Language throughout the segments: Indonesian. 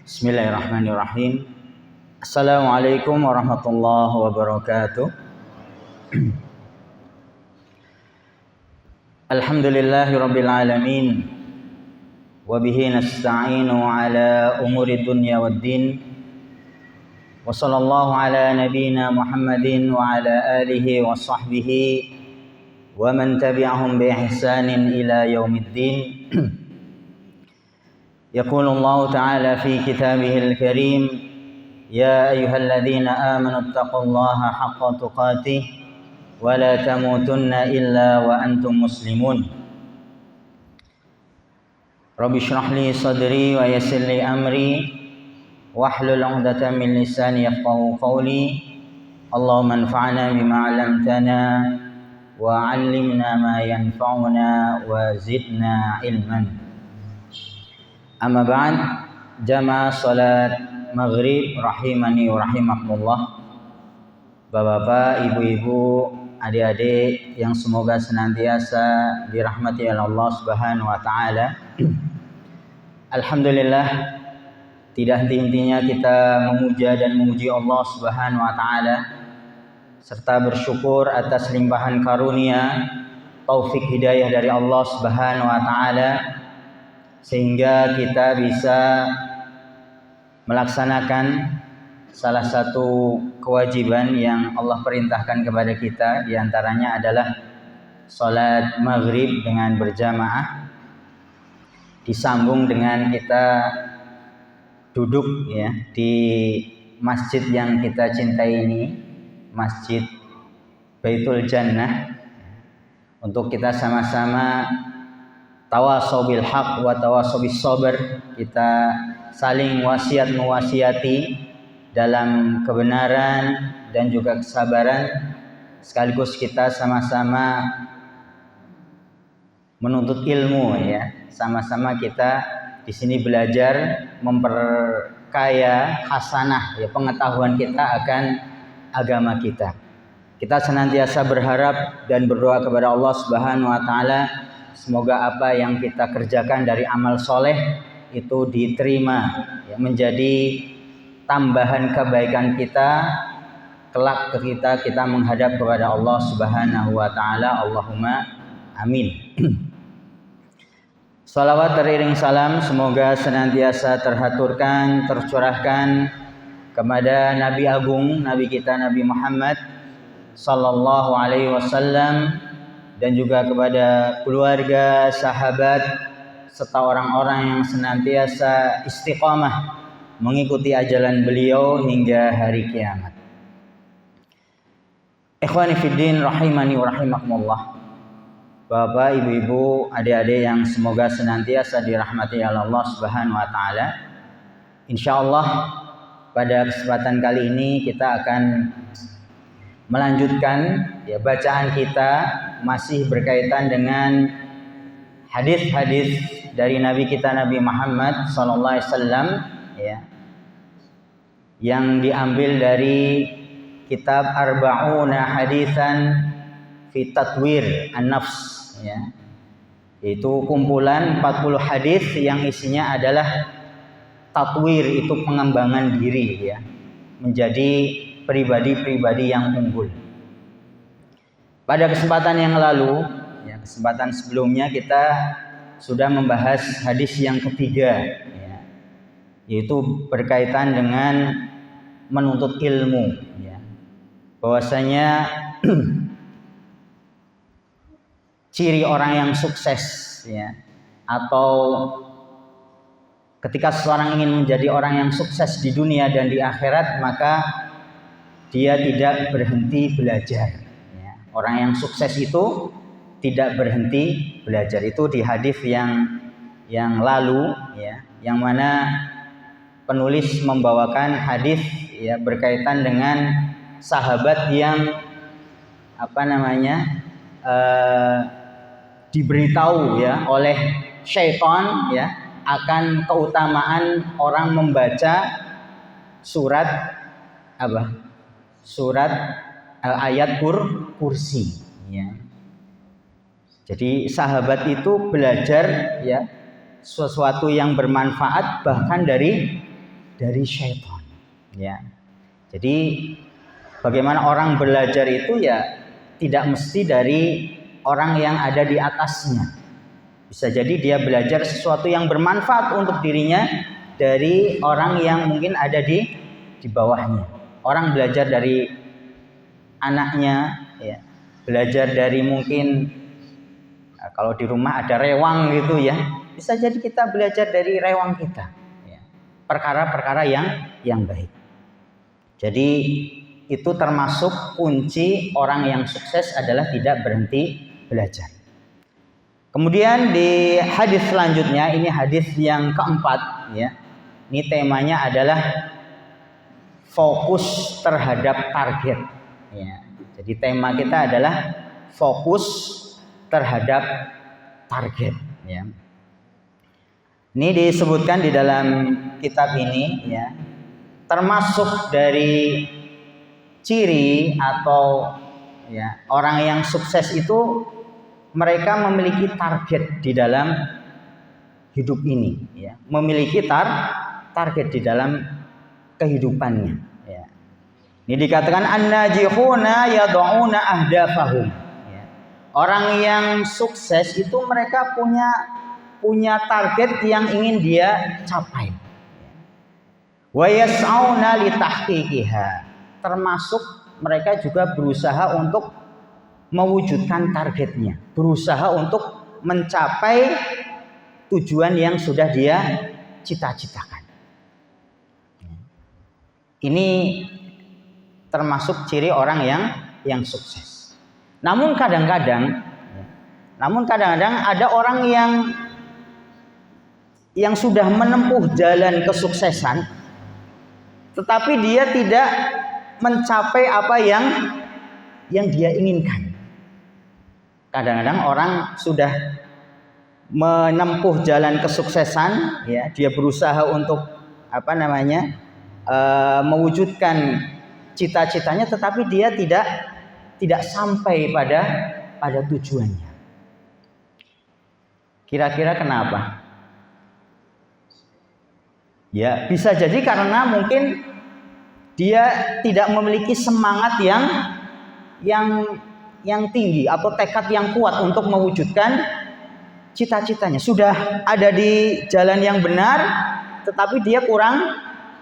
Bismillahirrahmanirrahim. Assalamualaikum warahmatullahi wabarakatuh. Alhamdulillahi rabbil alamin. Wa bihi nasta'inu ala umuri dunya waddin. Wa sallallahu ala nabiyyina Muhammadin wa ala alihi wa sahbihi wa man tabi'ahum bi ihsanin ila yaumiddin. يقول الله تعالى في كتابه الكريم يا أيها الذين آمنوا اتقوا الله حق تقاته ولا تموتن إلا وأنتم مسلمون رب اشرح لي صدري ويسر لي أمري واحلل عقدة من لساني يفقهوا قولي اللهم انفعنا بما علمتنا وعلمنا ما ينفعنا وزدنا علما. Amma ba'd, jamaah salat maghrib rahimani wa rahimakumullah. Bapak-bapak, ibu-ibu, adik-adik yang semoga senantiasa dirahmati oleh Allah Subhanahu wa taala. Alhamdulillah, tidak henti-hentinya kita memuja dan memuji Allah Subhanahu wa taala serta bersyukur atas limpahan karunia taufik hidayah dari Allah Subhanahu wa taala sehingga kita bisa melaksanakan salah satu kewajiban yang Allah perintahkan kepada kita, diantaranya adalah salat maghrib dengan berjamaah, disambung dengan kita duduk ya di masjid yang kita cintai ini, Masjid Baitul Jannah, untuk kita sama-sama tawasau bil haq wa tawasau bis sabr, kita saling wasiat mewasiati dalam kebenaran dan juga kesabaran, sekaligus kita sama-sama menuntut ilmu ya, sama-sama kita di sini belajar memperkaya hasanah ya pengetahuan kita akan agama kita. Kita senantiasa berharap dan berdoa kepada Allah Subhanahu wa taala semoga apa yang kita kerjakan dari amal soleh itu diterima ya, menjadi tambahan kebaikan kita kelak ketika kita menghadap kepada Allah Subhanahu wa taala. Allahumma amin. Salawat teriring salam semoga senantiasa terhaturkan, tercurahkan kepada Nabi Agung, Nabi kita Nabi Muhammad sallallahu alaihi wasallam, dan juga kepada keluarga, sahabat, serta orang-orang yang senantiasa istiqamah mengikuti ajaran beliau hingga hari kiamat. Ikhwani fiddin rahimani wa rahimakumullah. Bapak, ibu-ibu, adik-adik yang semoga senantiasa dirahmati oleh Allah Subhanahu wa taala. Insyaallah pada kesempatan kali ini kita akan melanjutkan ya bacaan kita masih berkaitan dengan hadis-hadis dari Nabi kita Nabi Muhammad sallallahu alaihi wasallam ya, yang diambil dari kitab Arba'una Hadisan fi Tatwir An-Nafs ya, yaitu kumpulan 40 hadis yang isinya adalah tatwir, itu pengembangan diri ya menjadi pribadi-pribadi yang unggul. Pada kesempatan yang lalu, ya, kesempatan sebelumnya kita sudah membahas hadis yang ketiga, ya, yaitu berkaitan dengan menuntut ilmu. Ya. Bahwasanya ciri orang yang sukses, ya, atau ketika seseorang ingin menjadi orang yang sukses di dunia dan di akhirat, maka dia tidak berhenti belajar. Orang yang sukses itu tidak berhenti belajar. Itu di hadis yang lalu ya, yang mana penulis membawakan hadis ya berkaitan dengan sahabat yang diberitahu ya oleh syaitan ya akan keutamaan orang membaca surat ayat kursi ya. Jadi sahabat itu belajar ya sesuatu yang bermanfaat bahkan dari dari syaitan. Ya. Jadi bagaimana orang belajar itu ya tidak mesti dari orang yang ada di atasnya. Bisa jadi dia belajar sesuatu yang bermanfaat untuk dirinya dari orang yang mungkin ada di bawahnya. Orang belajar dari anaknya, ya. Belajar dari mungkin kalau di rumah ada rewang gitu ya. Bisa jadi kita belajar dari rewang kita. Ya. Perkara-perkara yang baik. Jadi itu termasuk kunci orang yang sukses adalah tidak berhenti belajar. Kemudian di hadis selanjutnya, ini hadis yang keempat ya. Ini temanya adalah fokus terhadap target ya. Jadi tema kita adalah fokus terhadap target ya. Ini disebutkan di dalam kitab ini ya. Termasuk dari ciri atau ya, orang yang sukses itu mereka memiliki target di dalam hidup ini ya. Memiliki target di dalam kehidupannya ya. Ini dikatakan an-najihuna yad'una ahdafahum ya. Orang yang sukses itu mereka punya target yang ingin dia capai. Wa yas'auna li tahqiqiha. Termasuk mereka juga berusaha untuk mewujudkan targetnya, berusaha untuk mencapai tujuan yang sudah dia cita-citakan. Ini termasuk ciri orang yang sukses. Namun kadang-kadang ada orang yang sudah menempuh jalan kesuksesan, tetapi dia tidak mencapai apa yang dia inginkan. Kadang-kadang orang sudah menempuh jalan kesuksesan, ya, dia berusaha untuk mewujudkan cita-citanya, tetapi dia tidak sampai pada tujuannya. Kira-kira kenapa? Ya, bisa jadi karena mungkin dia tidak memiliki semangat yang tinggi atau tekad yang kuat untuk mewujudkan cita-citanya. Sudah ada di jalan yang benar, tetapi dia kurang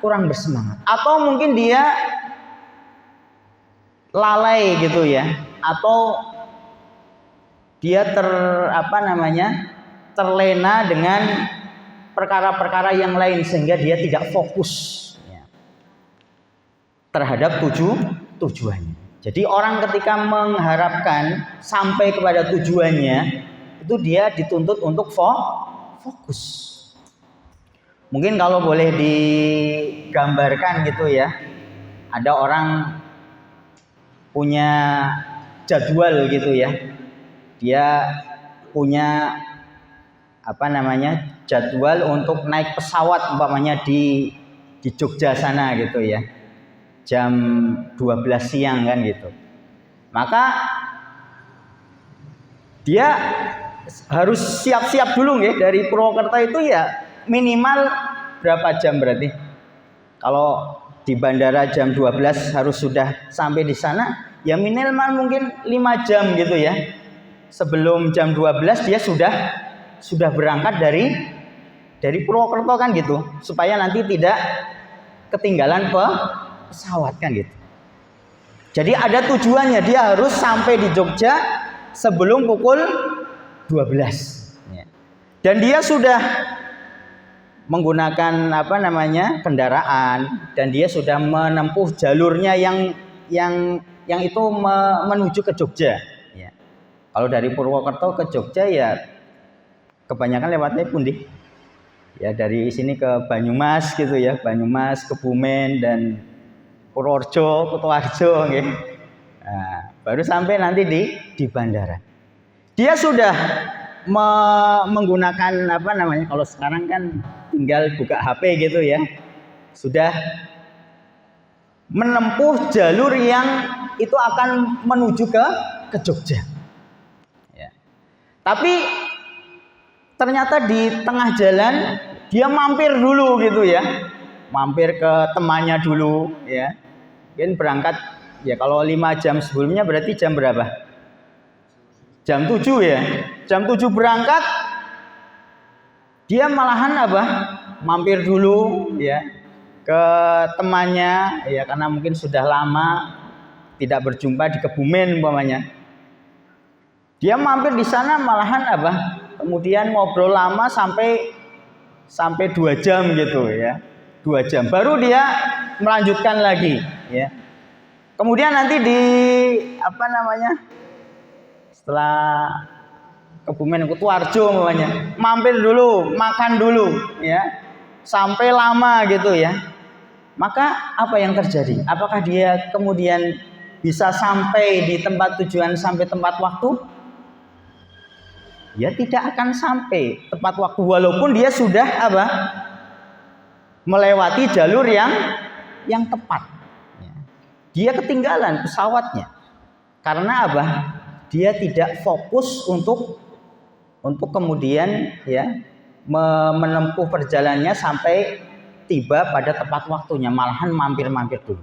bersemangat. Atau mungkin dia lalai gitu ya, atau dia terlena dengan perkara-perkara yang lain sehingga dia tidak fokus ya, terhadap tujuannya. Jadi orang ketika mengharapkan sampai kepada tujuannya, itu dia dituntut untuk fokus. Mungkin kalau boleh digambarkan gitu ya, ada orang punya jadwal gitu ya, dia punya jadwal untuk naik pesawat umpamanya di Jogja sana gitu ya, jam 12 siang kan gitu. Maka dia harus siap-siap dulu ya, dari Purwokerto itu ya minimal berapa jam berarti? Kalau di bandara jam 12 harus sudah sampai di sana, ya minimal mungkin 5 jam gitu ya. Sebelum jam 12 dia sudah berangkat dari Purwokerto kan gitu, supaya nanti tidak ketinggalan pesawat kan gitu. Jadi ada tujuannya, dia harus sampai di Jogja sebelum pukul 12. Dan dia sudah menggunakan kendaraan, dan dia sudah menempuh jalurnya yang itu menuju ke Jogja. Ya. Kalau dari Purwokerto ke Jogja ya kebanyakan lewatnya pundi? Ya dari sini ke Banyumas gitu ya, Banyumas, Kebumen dan Purworejo, Kutoarjo gitu. Nah, baru sampai nanti di bandara. Dia sudah menggunakan kalau sekarang kan tinggal buka HP gitu ya. Sudah menempuh jalur yang itu akan menuju ke Jogja. Ya. Tapi ternyata di tengah jalan dia mampir dulu gitu ya. mampir ke temannya dulu ya. Mungkin berangkat ya, kalau 5 jam sebelumnya berarti jam berapa? Jam 7 ya. Jam 7 berangkat, dia malahan apa? Mampir dulu ya ke temannya ya, karena mungkin sudah lama tidak berjumpa di Kebumen umpamanya. Dia mampir di sana malahan apa? Kemudian ngobrol lama sampai 2 jam gitu ya. 2 jam baru dia melanjutkan lagi ya. Kemudian nanti di setelah Kebumen Kutuarjo umpamanya, mampir dulu, makan dulu ya. Sampai lama gitu ya. Maka apa yang terjadi? Apakah dia kemudian bisa sampai di tempat tujuan sampai tempat waktu? Ya tidak akan sampai tepat waktu, walaupun dia sudah apa? Melewati jalur yang tepat. Dia ketinggalan pesawatnya. Karena apa? Dia tidak fokus untuk kemudian ya menempuh perjalanannya sampai tiba pada tepat waktunya, malahan mampir-mampir dulu.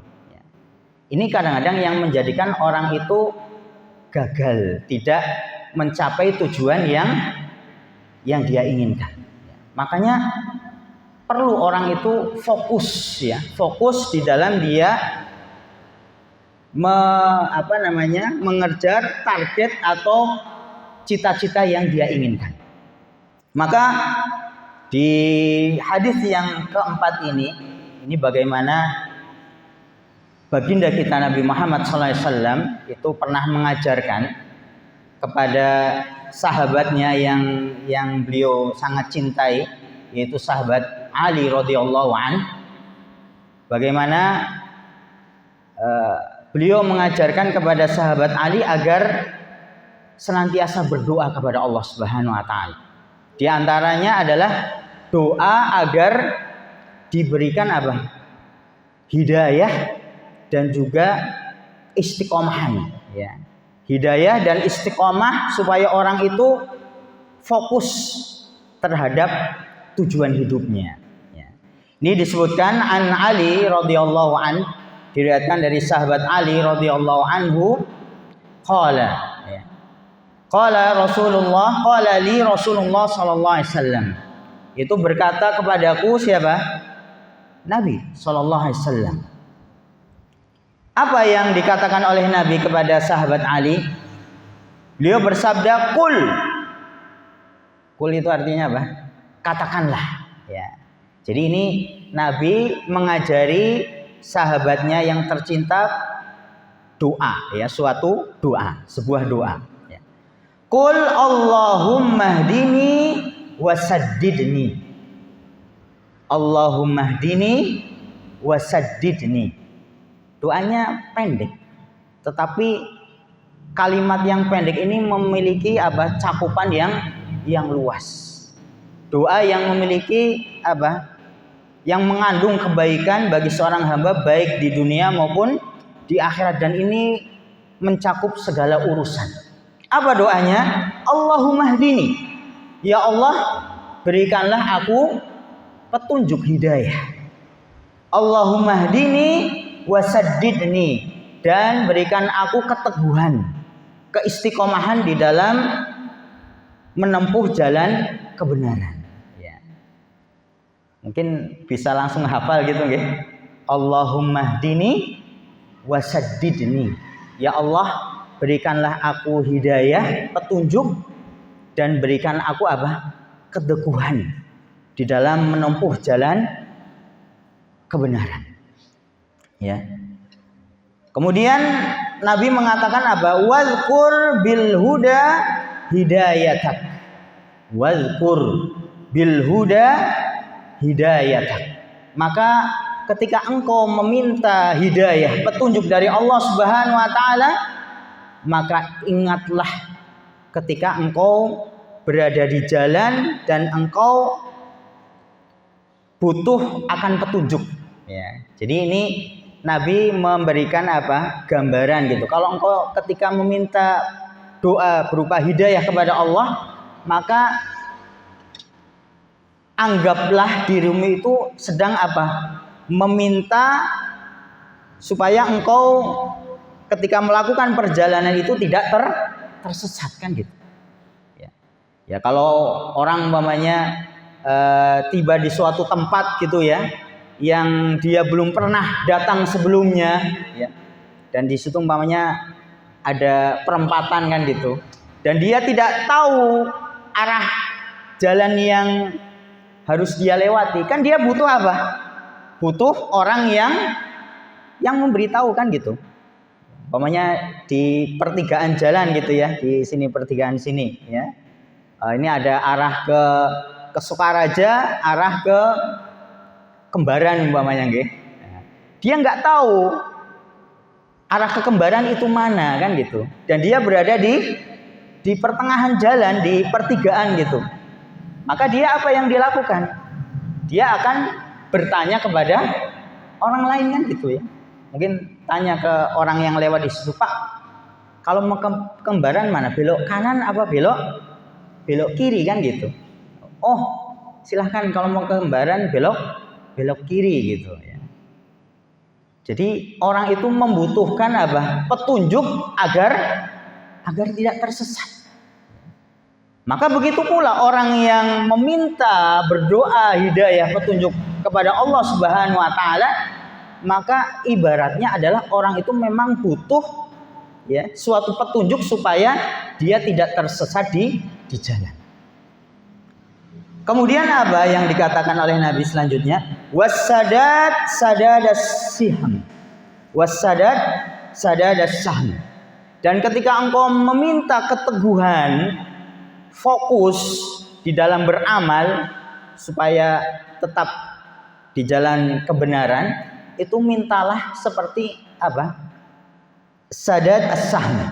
Ini kadang-kadang yang menjadikan orang itu gagal, tidak mencapai tujuan yang dia inginkan. Makanya perlu orang itu fokus ya, fokus di dalam dia mengejar target atau cita-cita yang dia inginkan. Maka di hadis yang keempat ini bagaimana baginda kita Nabi Muhammad SAW itu pernah mengajarkan kepada sahabatnya yang beliau sangat cintai, yaitu sahabat Ali radhiyallahu an. Bagaimana beliau mengajarkan kepada sahabat Ali agar senantiasa berdoa kepada Allah Subhanahu wa taala. Di antaranya adalah doa agar diberikan apa? Hidayah dan juga istiqomahan ya. Hidayah dan istiqomah supaya orang itu fokus terhadap tujuan hidupnya ya. Ini disebutkan an Ali radhiyallahu an, diriwayatkan dari sahabat Ali radhiyallahu anhu, qala ya. Qala Rasulullah, qala li Rasulullah sallallahu alaihi wasallam. Itu berkata kepadaku siapa? Nabi sallallahu alaihi wasallam. Apa yang dikatakan oleh Nabi kepada sahabat Ali? Beliau bersabda, "Qul." Qul itu artinya apa? Katakanlah, ya. Jadi ini Nabi mengajari sahabatnya yang tercinta doa, ya, suatu doa, sebuah doa. Ya. Qul Allahumma hdini wasaddidni. Allahumma hdini wasaddidni. Doanya pendek, tetapi kalimat yang pendek ini memiliki apa? Cakupan yang luas. Doa yang memiliki apa? Yang mengandung kebaikan bagi seorang hamba baik di dunia maupun di akhirat, dan ini mencakup segala urusan. Apa doanya? Allahumma hdini. Ya Allah, berikanlah aku petunjuk hidayah. Allahumma hdini wasaddidni, dan berikan aku keteguhan, keistiqomahan di dalam menempuh jalan kebenaran. Ya. Mungkin bisa langsung hafal gitu nggih. Allahumma hdini wasaddidni. Ya Allah, berikanlah aku hidayah, petunjuk, dan berikan aku apa? Keteguhan di dalam menempuh jalan kebenaran. Ya. Kemudian Nabi mengatakan apa? Wazkur bil huda hidayatak. Wazkur bil huda hidayatak. Maka ketika engkau meminta hidayah, petunjuk dari Allah Subhanahu wa taala, maka ingatlah ketika engkau berada di jalan dan engkau butuh akan petunjuk. Ya. Jadi ini Nabi memberikan apa? Gambaran gitu. Kalau engkau ketika meminta doa berupa hidayah kepada Allah, maka anggaplah dirimu itu sedang apa? meminta supaya engkau ketika melakukan perjalanan itu tidak tersesatkan gitu. Ya kalau orang umpamanya tiba di suatu tempat gitu ya, yang dia belum pernah datang sebelumnya, ya, dan di situ umpamanya ada perempatan kan gitu, dan dia tidak tahu arah jalan yang harus dia lewati, kan dia butuh apa? Butuh orang yang memberitahu kan gitu. Umpamanya di pertigaan jalan gitu ya, di sini pertigaan sini ya. Ini ada arah ke Sukaraja, arah ke Kembaran umpamanya nggih. Dia nggak tahu arah ke Kembaran itu mana kan gitu. Dan dia berada di pertengahan jalan, di pertigaan gitu. Maka dia apa yang dilakukan? Dia akan bertanya kepada orang lain kan gitu ya. Mungkin tanya ke orang yang lewat di situ, Pak, kalau mau ke Kembaran mana? Belok kanan apa belok kiri kan gitu. Oh, silahkan kalau mau ke Kembaran belok kiri gitu ya. Jadi orang itu membutuhkan apa? Petunjuk agar tidak tersesat. Maka begitu pula orang yang meminta berdoa hidayah petunjuk kepada Allah Subhanahu wa taala, maka ibaratnya adalah orang itu memang butuh ya suatu petunjuk supaya dia tidak tersesat di jalan. Kemudian apa yang dikatakan oleh Nabi selanjutnya? Wassadat sadadas siham. Wassadat sadadas sahm. Dan ketika engkau meminta keteguhan, fokus di dalam beramal supaya tetap di jalan kebenaran, itu mintalah seperti apa? Sadad as-sahm.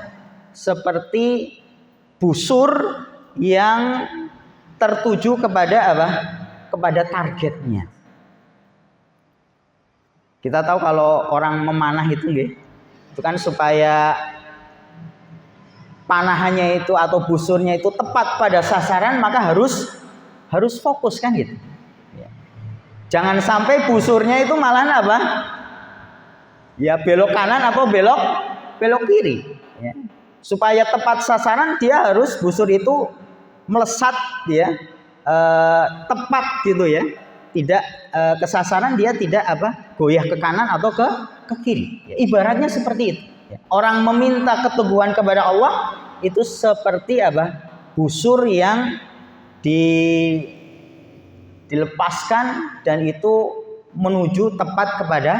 Seperti busur yang tertuju kepada apa? Kepada targetnya. Kita tahu kalau orang memanah itu nggih, itu kan supaya panahannya itu atau busurnya itu tepat pada sasaran, maka harus fokus kan gitu. Jangan sampai busurnya itu malah apa? Ya belok kanan atau belok kiri. Ya. Supaya tepat sasaran dia harus busur itu melesat ya, tepat gitu ya. Tidak ke sasaran, dia tidak apa? Goyah ke kanan atau ke kiri. Ya, ibaratnya seperti itu. Ya. Orang meminta keteguhan kepada Allah itu seperti apa? Busur yang dilepaskan dan itu menuju tepat kepada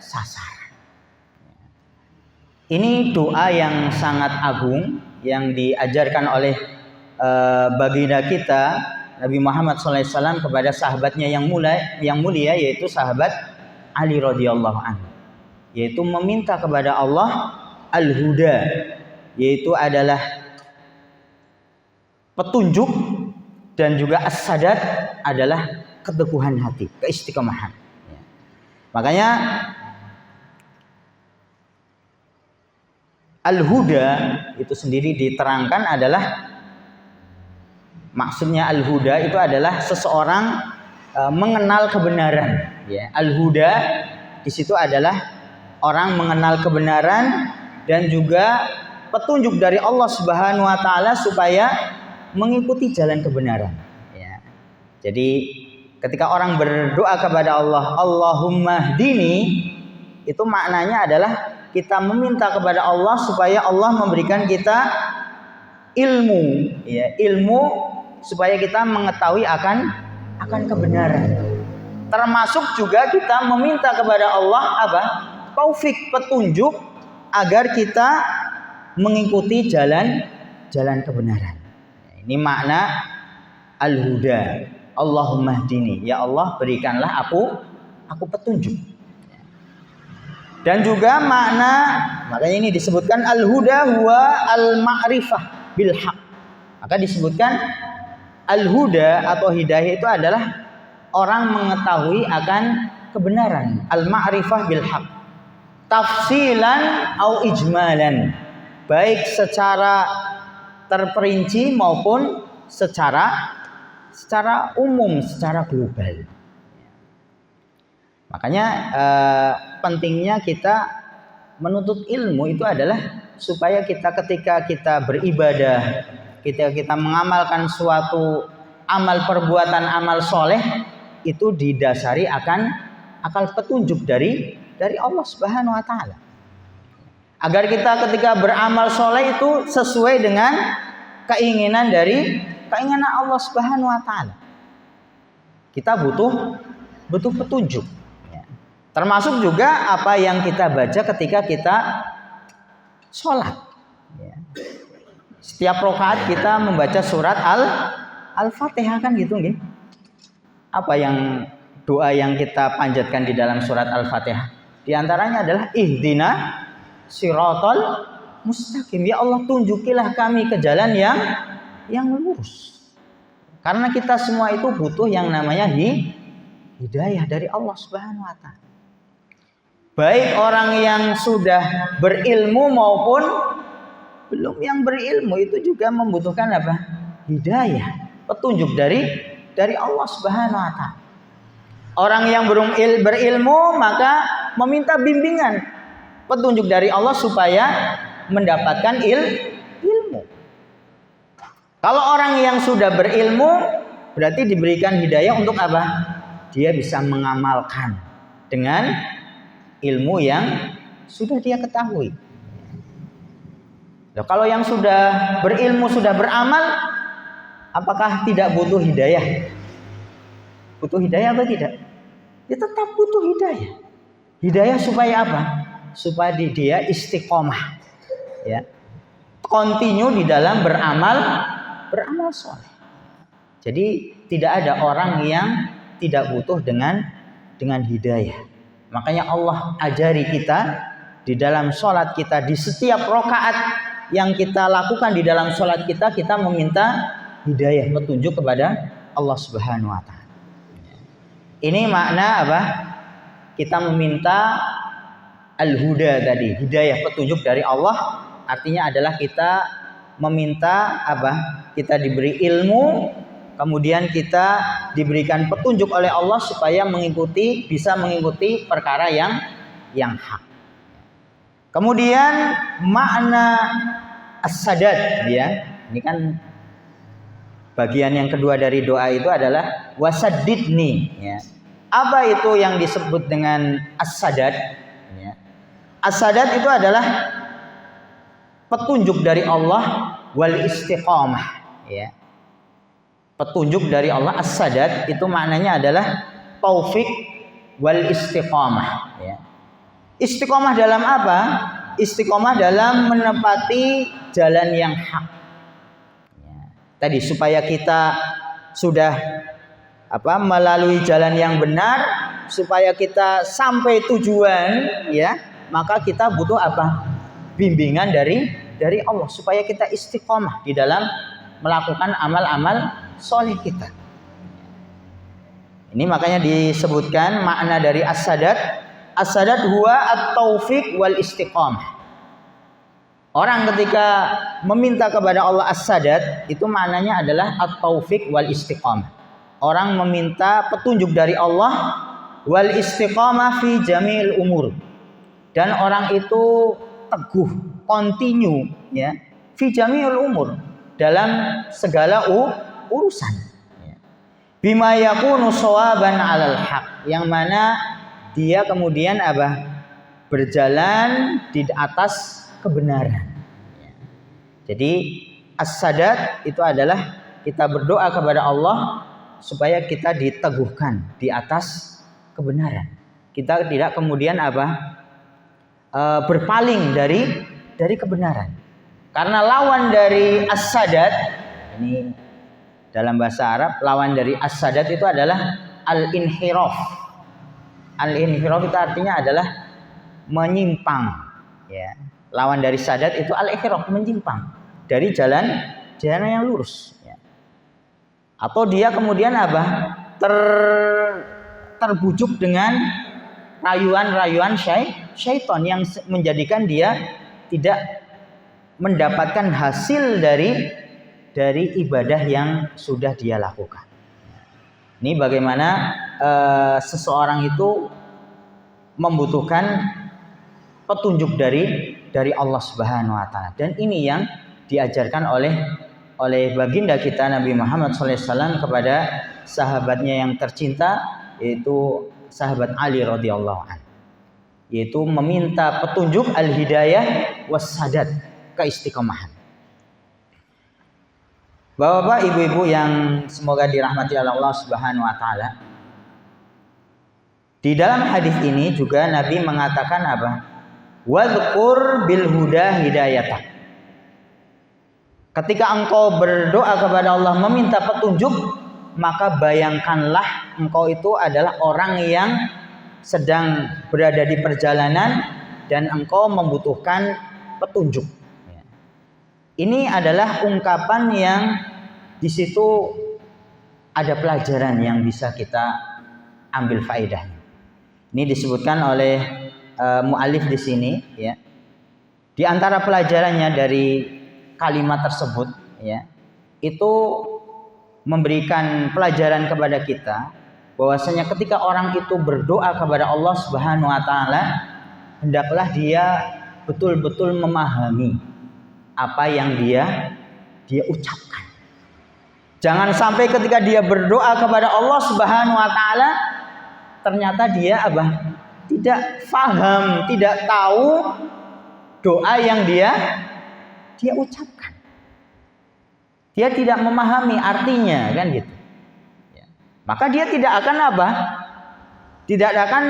sasaran. Ini doa yang sangat agung yang diajarkan oleh baginda kita Nabi Muhammad SAW kepada sahabatnya yang mulia yaitu sahabat Ali radhiyallahu anhu, yaitu meminta kepada Allah al-huda, yaitu adalah petunjuk, dan juga as-sadat adalah keteguhan hati, keistiqomahan. Makanya al-huda itu sendiri diterangkan adalah, maksudnya al-huda itu adalah seseorang mengenal kebenaran. Ya, al-huda di situ adalah orang mengenal kebenaran dan juga petunjuk dari Allah Subhanahu wa taala supaya mengikuti jalan kebenaran. Ya. Jadi ketika orang berdoa kepada Allah, Allahumma hdini, itu maknanya adalah kita meminta kepada Allah supaya Allah memberikan kita ilmu, ya, ilmu supaya kita mengetahui akan kebenaran. Termasuk juga kita meminta kepada Allah apa? Taufik, petunjuk agar kita mengikuti jalan kebenaran. Ini makna al-huda. Allahumma hdini, ya Allah berikanlah aku petunjuk. Dan juga makanya ini disebutkan al-huda huwa al-ma'rifah bil haq. Maka disebutkan al-huda atau hidayah itu adalah orang mengetahui akan kebenaran, al-ma'rifah bil haq. Tafsilan au ijmalan, baik secara terperinci maupun secara umum, secara global. Makanya pentingnya kita menuntut ilmu itu adalah supaya kita ketika kita beribadah, kita mengamalkan suatu amal perbuatan, amal soleh, itu didasari akan akal petunjuk dari Allah Subhanahu wa taala. Agar kita ketika beramal soleh itu sesuai dengan keinginan Allah Subhanahu wa taala. Kita butuh petunjuk. Termasuk juga apa yang kita baca ketika kita sholat. Setiap rakaat kita membaca surat Al-Fatihah kan gitu nggih. Apa yang doa yang kita panjatkan di dalam surat Al-Fatihah? Di antaranya adalah ihdina siratal mustaqim. Ya Allah, tunjukilah kami ke jalan yang lurus. Karena kita semua itu butuh yang namanya hidayah dari Allah Subhanahu wa taala. Baik orang yang sudah berilmu maupun belum yang berilmu itu juga membutuhkan apa? Hidayah, petunjuk dari Allah Subhanahu wa taala. Orang yang belum berilmu maka meminta bimbingan, petunjuk dari Allah supaya mendapatkan ilmu. Kalau orang yang sudah berilmu berarti diberikan hidayah untuk apa? Dia bisa mengamalkan dengan ilmu yang sudah dia ketahui. Loh, kalau yang sudah berilmu, sudah beramal, apakah tidak butuh hidayah? Butuh hidayah atau tidak? Ya tetap butuh hidayah. Hidayah supaya apa? Supaya dia istiqomah, ya, continue di dalam beramal soleh. Jadi tidak ada orang yang tidak butuh dengan hidayah. Makanya Allah ajari kita di dalam sholat kita, di setiap rakaat yang kita lakukan di dalam sholat kita, kita meminta hidayah, petunjuk kepada Allah Subhanahu wa taala. Ini makna apa? Kita meminta al-huda tadi, hidayah, petunjuk dari Allah. Artinya adalah kita meminta apa? Kita diberi ilmu, kemudian kita diberikan petunjuk oleh Allah supaya bisa mengikuti perkara yang hak. Kemudian makna as-sadad, ya. Ini kan bagian yang kedua dari doa itu adalah wasaddidni, ya. Apa itu yang disebut dengan as-sadad? Ya. As-sadad itu adalah petunjuk dari Allah wal istiqamah, ya. Petunjuk dari Allah, as-sadad itu maknanya adalah taufik wal istiqamah, ya. Istiqamah dalam apa? Istiqamah dalam menepati jalan yang hak, ya. Tadi supaya kita sudah melalui jalan yang benar, supaya kita sampai tujuan, ya, maka kita butuh apa? Bimbingan dari Allah supaya kita istiqamah di dalam melakukan amal-amal soleh kita. Ini makanya disebutkan makna dari as-sadad. As-sadad huwa at-taufiq wal istiqamah. Orang ketika meminta kepada Allah as-sadad itu maknanya adalah at-taufiq wal istiqamah. Orang meminta petunjuk dari Allah wal istiqamah fi jamil umur. Dan orang itu teguh, continue, ya, fi jamil umur, dalam segala urusan, ya. Bima yakunu shawaban 'alal haq, yang mana dia kemudian berjalan di atas kebenaran, ya. Jadi as-sadad itu adalah kita berdoa kepada Allah supaya kita diteguhkan di atas kebenaran. Kita tidak kemudian berpaling dari kebenaran. Karena lawan dari as-sadad, ini dalam bahasa Arab, lawan dari as-sadad itu adalah al-inhiraf. Al-inhiraf itu artinya adalah menyimpang, ya. Lawan dari sadad itu al-inhiraf, menyimpang dari jalan yang lurus, ya. Atau dia kemudian terbujuk dengan rayuan-rayuan syaitan yang menjadikan dia tidak mendapatkan hasil dari ibadah yang sudah dia lakukan. Ini bagaimana seseorang itu membutuhkan petunjuk dari Allah Subhanahu wa taala. Dan ini yang diajarkan oleh baginda kita Nabi Muhammad SAW kepada sahabatnya yang tercinta, yaitu sahabat Ali radhiyallahu anhu, yaitu meminta petunjuk al-hidayah was-sadad, keistiqomahan. Bapak-bapak, ibu-ibu yang semoga dirahmati Allah Subhanahu wa taala, di dalam hadis ini juga Nabi mengatakan apa? Wadhkur bil huda hidayatak. Ketika engkau berdoa kepada Allah meminta petunjuk, maka bayangkanlah engkau itu adalah orang yang sedang berada di perjalanan dan engkau membutuhkan petunjuk. Ini adalah ungkapan yang di situ ada pelajaran yang bisa kita ambil faedahnya. Ini disebutkan oleh mu'alif di sini, ya. Di antara pelajarannya dari kalimat tersebut, ya, itu memberikan pelajaran kepada kita bahwasanya ketika orang itu berdoa kepada Allah Subhanahu wa taala, hendaklah dia betul-betul memahami apa yang dia ucapkan. Jangan sampai ketika dia berdoa kepada Allah Subhanahu wa taala ternyata dia tidak faham, tidak tahu doa yang dia ucapkan. Dia tidak memahami artinya, kan gitu. Ya. Maka dia tidak akan tidak akan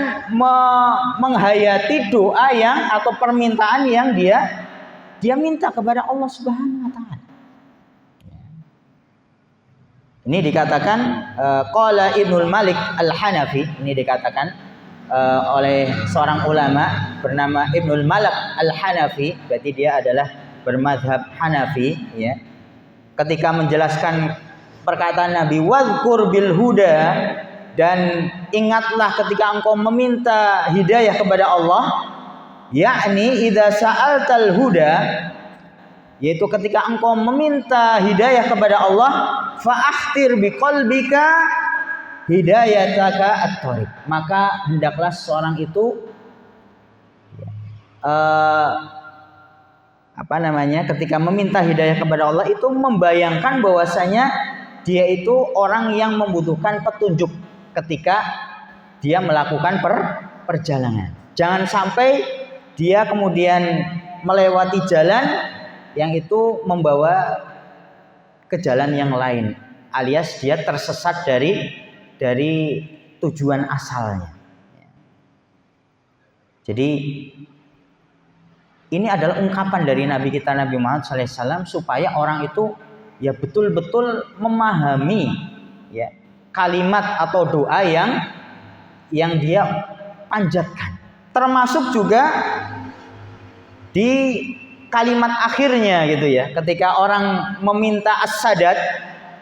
menghayati doa yang atau permintaan yang dia minta kepada Allah Subhanahu wa taala. Ini dikatakan qala Ibnul Malik Al-Hanafi, ini dikatakan oleh seorang ulama bernama Ibnul Malik Al-Hanafi, berarti dia adalah bermadzhab Hanafi, ya. Ketika menjelaskan perkataan Nabi wadhkur bil huda, dan ingatlah ketika engkau meminta hidayah kepada Allah, yakni idza sa'altal huda, yaitu ketika engkau meminta hidayah kepada Allah, fa akhtir biqalbika hidayataka at-thariq, maka hendaklah seorang itu ketika meminta hidayah kepada Allah itu membayangkan bahwasanya dia itu orang yang membutuhkan petunjuk ketika dia melakukan perjalanan. Jangan sampai dia kemudian melewati jalan yang itu membawa ke jalan yang lain, alias dia tersesat dari tujuan asalnya. Jadi ini adalah ungkapan dari Nabi kita Nabi Muhammad SAW supaya orang itu ya betul-betul memahami, ya, kalimat atau doa yang dia panjatkan. Termasuk juga di kalimat akhirnya gitu ya. Ketika orang meminta as-sadad,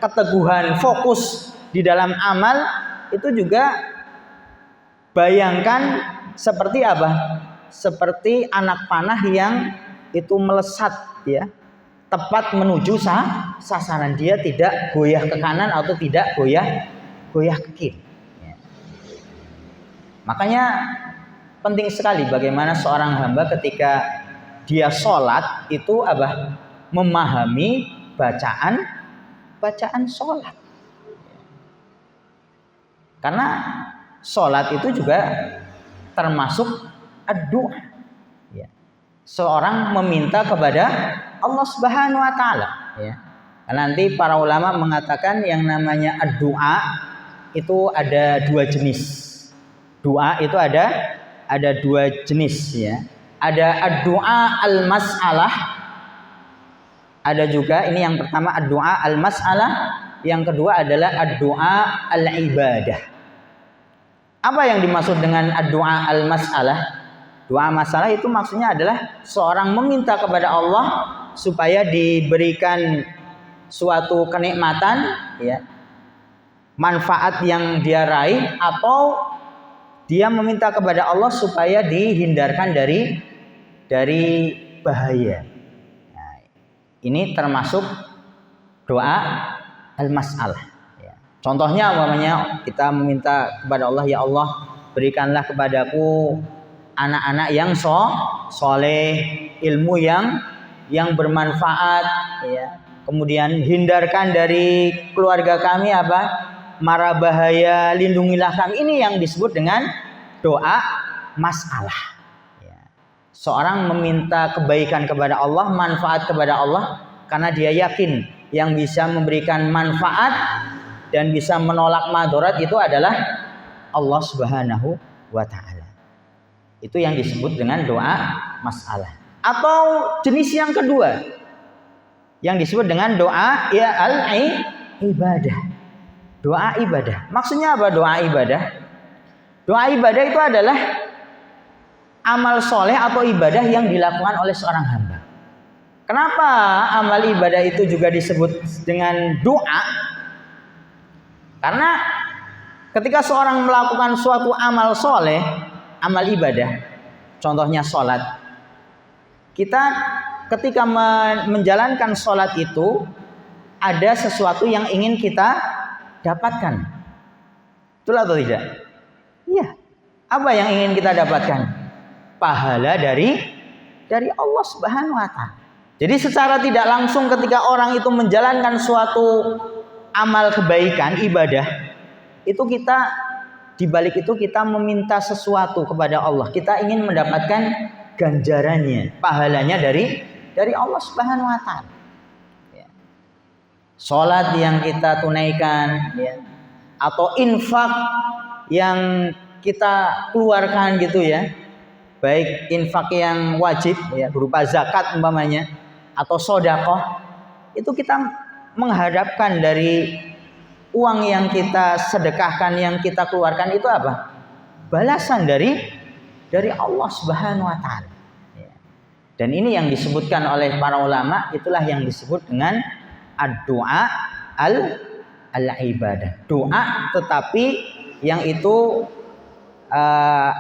keteguhan, fokus di dalam amal, itu juga bayangkan seperti apa? Seperti anak panah yang itu melesat, ya, tepat menuju sasaran. Dia tidak goyah ke kanan atau tidak goyah ke kiri. Ya. Makanya penting sekali bagaimana seorang hamba ketika dia sholat itu memahami bacaan sholat. Karena sholat itu juga termasuk doa, ya. Seorang meminta kepada Allah Subhanahu wa taala, ya. Nanti para ulama mengatakan yang namanya doa itu ada dua jenis. Doa itu ada dua jenis, ya. Ada doa al-mas'alah, ada juga ini yang pertama doa al-mas'alah, yang kedua adalah doa al-ibadah. Apa yang dimaksud dengan doa al-mas'alah? Doa masalah itu maksudnya adalah seorang meminta kepada Allah supaya diberikan suatu kenikmatan, ya, manfaat yang dia raih, atau dia meminta kepada Allah supaya dihindarkan dari bahaya. Nah, ini termasuk doa al-mas'alah. Ya. Contohnya umpamanya kita meminta kepada Allah, ya Allah berikanlah kepadaku anak-anak yang soleh, ilmu yang bermanfaat, ya. Kemudian hindarkan dari keluarga kami mara bahaya, lindungilah kami. Ini yang disebut dengan doa masalah. Ya. Seorang meminta kebaikan kepada Allah, manfaat kepada Allah, karena dia yakin yang bisa memberikan manfaat dan bisa menolak madarat itu adalah Allah Subhanahu wa Ta'ala. Itu yang disebut dengan doa masalah. Atau jenis yang kedua yang disebut dengan doa al-ibadah. Doa ibadah. Maksudnya apa doa ibadah? Doa ibadah itu adalah amal soleh atau ibadah yang dilakukan oleh seorang hamba. Kenapa amal ibadah itu juga disebut dengan doa? Karena ketika seorang melakukan suatu amal soleh, amal ibadah, contohnya sholat, kita ketika menjalankan sholat itu ada sesuatu yang ingin kita dapatkan. Betul atau tidak? Iya. Apa yang ingin kita dapatkan? Pahala dari Allah Subhanahu wa Ta'ala. Jadi secara tidak langsung ketika orang itu menjalankan suatu amal kebaikan, ibadah, itu kita di balik itu kita meminta sesuatu kepada Allah. Kita ingin mendapatkan ganjarannya, pahalanya dari Allah Subhanahu wa Ta'ala. Ya. Salat yang kita tunaikan, ya, atau infak yang kita keluarkan gitu ya. Baik infak yang wajib ya, berupa zakat umpamanya, atau sedekah, itu kita menghadapkan dari uang yang kita sedekahkan, yang kita keluarkan itu apa? Balasan dari Allah Subhanahu wa Ta'ala. Dan ini yang disebutkan oleh para ulama, itulah yang disebut dengan ad-doa al-ibadah. Doa tetapi yang itu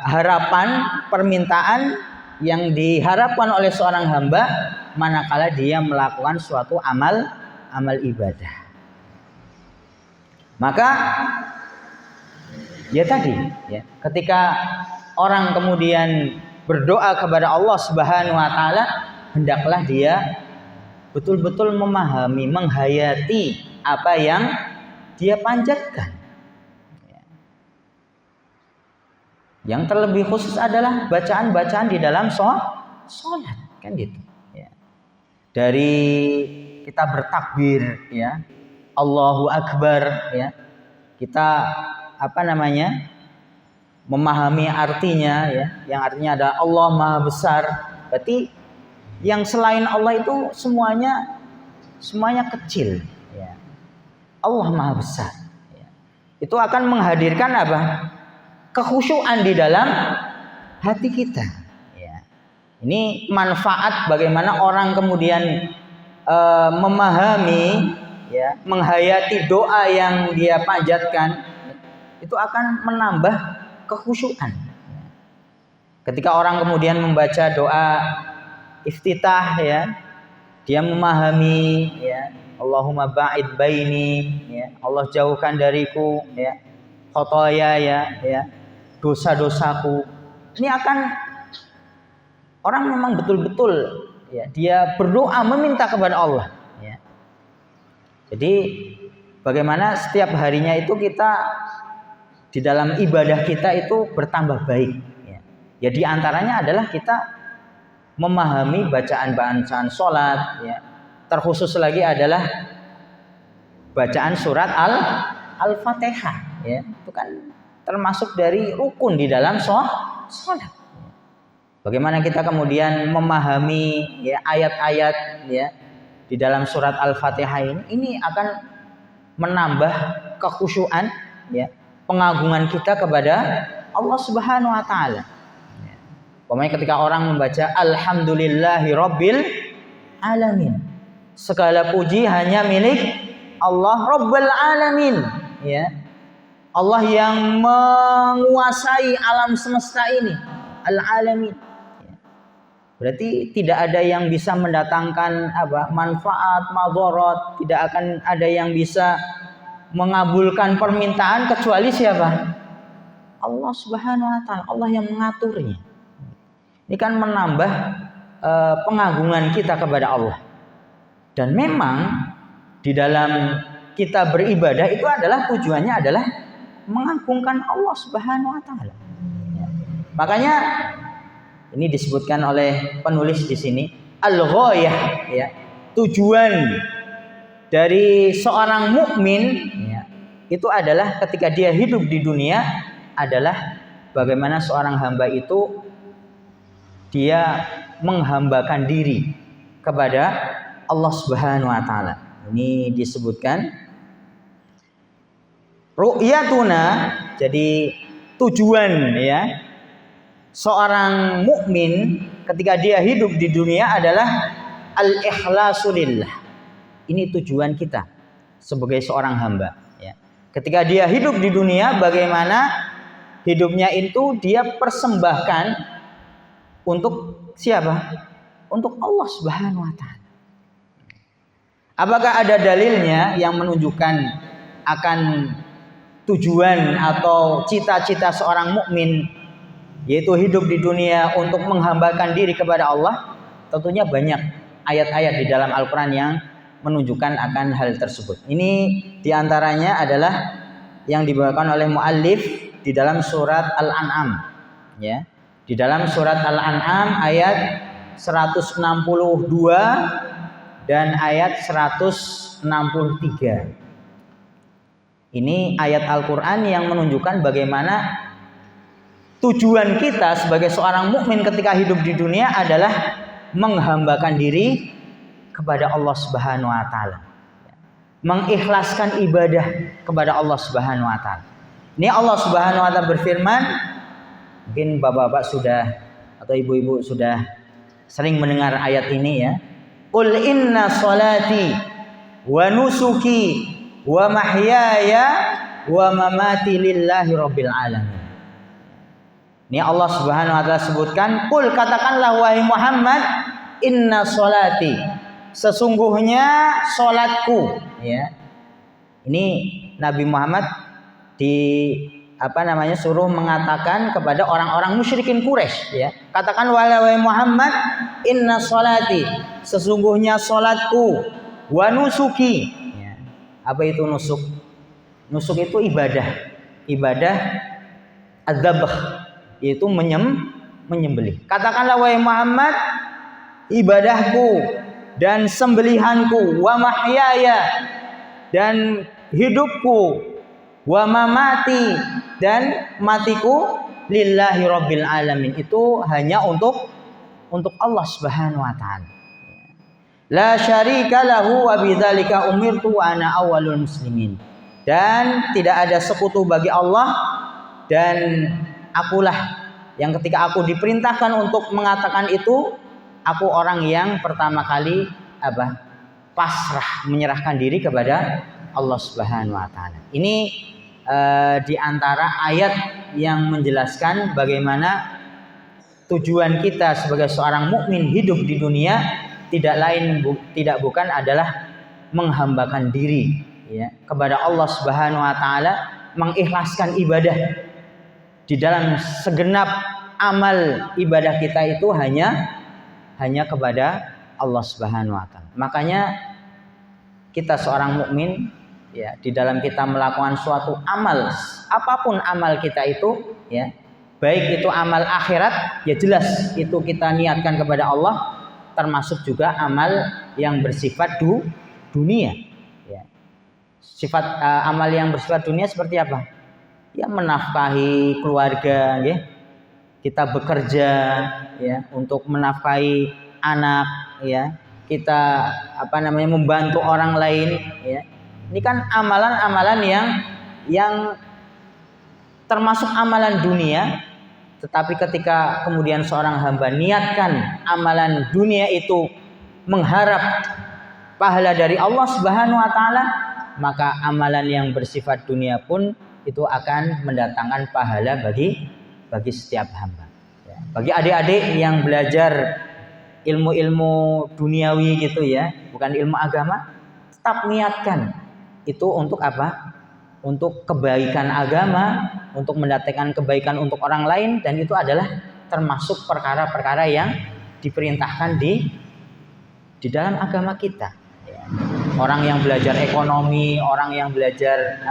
harapan, permintaan yang diharapkan oleh seorang hamba manakala dia melakukan suatu amal ibadah. Maka ya tadi ya, ketika orang kemudian berdoa kepada Allah Subhanahu wa Ta'ala, hendaklah dia betul-betul memahami, menghayati apa yang dia panjatkan. Yang terlebih khusus adalah bacaan-bacaan di dalam sholat, kan gitu. Ya. Dari kita bertakbir, ya, Allahu Akbar, ya, kita memahami artinya, ya, yang artinya ada Allah Maha Besar. Berarti yang selain Allah itu semuanya kecil. Ya. Allah Maha Besar. Ya. Itu akan menghadirkan apa? Kekhusyuan di dalam hati kita. Ya. Ini manfaat bagaimana orang kemudian memahami, ya, menghayati doa yang dia panjatkan, itu akan menambah kekhusyuan. Ketika orang kemudian membaca doa iftitah, ya, dia memahami, ya, Allahumma ba'id baini, ya, Allah jauhkan dariku, ya, khotoya, ya, dosa-dosaku. Ini akan orang memang betul-betul, ya, dia berdoa meminta kepada Allah, ya. Jadi bagaimana setiap harinya itu kita di dalam ibadah kita itu bertambah baik, ya. Ya di antaranya adalah kita memahami bacaan-bacaan sholat, ya. Terkhusus lagi adalah bacaan surat Al-Fatihah, ya. Itu kan termasuk dari rukun di dalam sholat. Bagaimana kita kemudian memahami, ya, ayat-ayat, ya, di dalam surat Al-Fatihah ini akan menambah kekhusyuan, ya, pengagungan kita kepada Allah Subhanahu wa Ta'ala. Pokoknya ketika orang membaca Alhamdulillahirabbil alamin, segala puji hanya milik Allah Rabbul alamin, ya, Allah yang menguasai alam semesta ini, al-alamin. Berarti tidak ada yang bisa mendatangkan manfaat, madarat, tidak akan ada yang bisa mengabulkan permintaan kecuali siapa? Allah Subhanahu wa Ta'ala, Allah yang mengaturnya. Ini kan menambah pengagungan kita kepada Allah. Dan memang di dalam kita beribadah itu adalah tujuannya adalah mengagungkan Allah Subhanahu wa taala. Ya. Makanya ini disebutkan oleh penulis di sini al-ghayah, ya. Tujuan dari seorang mukmin, ya, itu adalah ketika dia hidup di dunia adalah bagaimana seorang hamba itu dia menghambakan diri kepada Allah Subhanahu wa taala. Ini disebutkan ru'yatuna, jadi tujuan, ya, seorang mukmin ketika dia hidup di dunia adalah al-ikhlasu lillah. Ini tujuan kita sebagai seorang hamba, ya. Ketika dia hidup di dunia, bagaimana hidupnya itu dia persembahkan untuk siapa? Untuk Allah Subhanahu wa taala. Apakah ada dalilnya yang menunjukkan akan tujuan atau cita-cita seorang mukmin yaitu hidup di dunia untuk menghambakan diri kepada Allah? Tentunya banyak ayat-ayat di dalam Al-Qur'an yang menunjukkan akan hal tersebut. Ini diantaranya adalah yang dibawakan oleh muallif di dalam surat Al-An'am, ya. Di dalam surat Al-An'am ayat 162 dan ayat 163. Ini ayat Al-Qur'an yang menunjukkan bagaimana tujuan kita sebagai seorang mukmin ketika hidup di dunia adalah menghambakan diri kepada Allah Subhanahu wa taala. Mengikhlaskan ibadah kepada Allah Subhanahu wa taala. Ini Allah Subhanahu wa taala berfirman, mungkin bapak-bapak sudah atau ibu-ibu sudah sering mendengar ayat ini, ya. Qul inna sholati wa nusuki wa mahyaya wa mamati lillahi rabbil alamin. Ini Allah Subhanahu wa taala sebutkan, qul, katakanlah wahai Muhammad, inna sholati, sesungguhnya salatku, ya. Ini Nabi Muhammad suruh mengatakan kepada orang-orang musyrikin Quraisy, ya. Katakan wahai Muhammad, inna sholati, sesungguhnya salatku, wa nusuki, ya. Apa itu nusuk? Nusuk itu ibadah adzabh, yaitu menyembelih. Katakanlah wahai Muhammad, ibadahku dan sembelihanku, wa mahyaya, dan hidupku, wa mamati, dan matiku, lillahi rabbil alamin, itu hanya untuk Allah Subhanahu wa taala. La syarika lahu wa bidzalika umirtu wa ana awwalul muslimin. Dan tidak ada sekutu bagi Allah, dan akulah yang ketika aku diperintahkan untuk mengatakan itu, aku orang yang pertama kali pasrah, menyerahkan diri kepada Allah Subhanahu wa taala. Ini di antara ayat yang menjelaskan bagaimana tujuan kita sebagai seorang mukmin hidup di dunia tidak bukan adalah menghambakan diri, ya, kepada Allah Subhanahu wa taala, mengikhlaskan ibadah di dalam segenap amal ibadah kita itu hanya kepada Allah Subhanahu wa taala. Makanya kita seorang mukmin, ya, di dalam kita melakukan suatu amal, apapun amal kita itu, ya, baik itu amal akhirat, ya jelas itu kita niatkan kepada Allah, termasuk juga amal yang bersifat dunia, ya. Sifat amal yang bersifat dunia seperti apa? Ya, menafkahi keluarga, ya. Kita bekerja, ya, untuk menafkahi anak, ya. Kita membantu orang lain, ya. Ini kan amalan-amalan yang termasuk amalan dunia, tetapi ketika kemudian seorang hamba niatkan amalan dunia itu mengharap pahala dari Allah Subhanahu wa taala, maka amalan yang bersifat dunia pun itu akan mendatangkan pahala bagi setiap hamba. Ya. Bagi adik-adik yang belajar ilmu-ilmu duniawi gitu, ya, bukan ilmu agama, tetap niatkan itu untuk apa? Untuk kebaikan agama, untuk mendatangkan kebaikan untuk orang lain, dan itu adalah termasuk perkara-perkara yang diperintahkan di dalam agama kita. Orang yang belajar ekonomi, orang yang belajar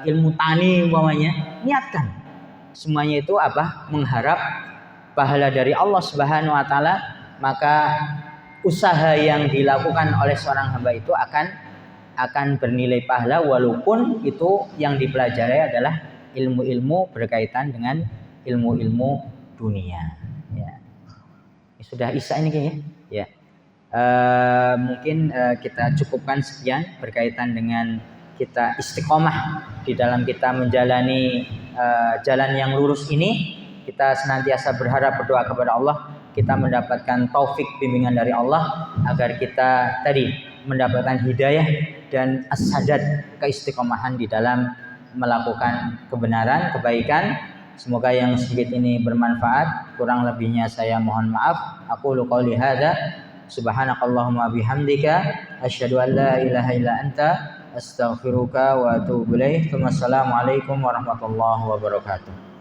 ilmu tani umpamanya, niatkan semuanya itu mengharap pahala dari Allah Subhanahu wa taala, maka usaha yang dilakukan oleh seorang hamba itu akan bernilai pahala walaupun itu yang dipelajari adalah ilmu-ilmu berkaitan dengan ilmu-ilmu dunia. Ya. Sudah isya ini kayaknya. Ya. Mungkin kita cukupkan sekian berkaitan dengan kita istiqomah di dalam kita menjalani jalan yang lurus ini. Kita senantiasa berharap, berdoa kepada Allah, kita mendapatkan taufik bimbingan dari Allah agar kita tadi mendapatkan hidayah dan as-sadad, keistiqomahan di dalam melakukan kebenaran, kebaikan. Semoga yang sedikit ini bermanfaat, kurang lebihnya saya mohon maaf. Aqulu qouli hadza subhanakallahumma bihamdika asyhadu an la ilaha illa anta astaghfiruka wa atubu ilaik. Wassalamualaikum warahmatullahi wabarakatuh.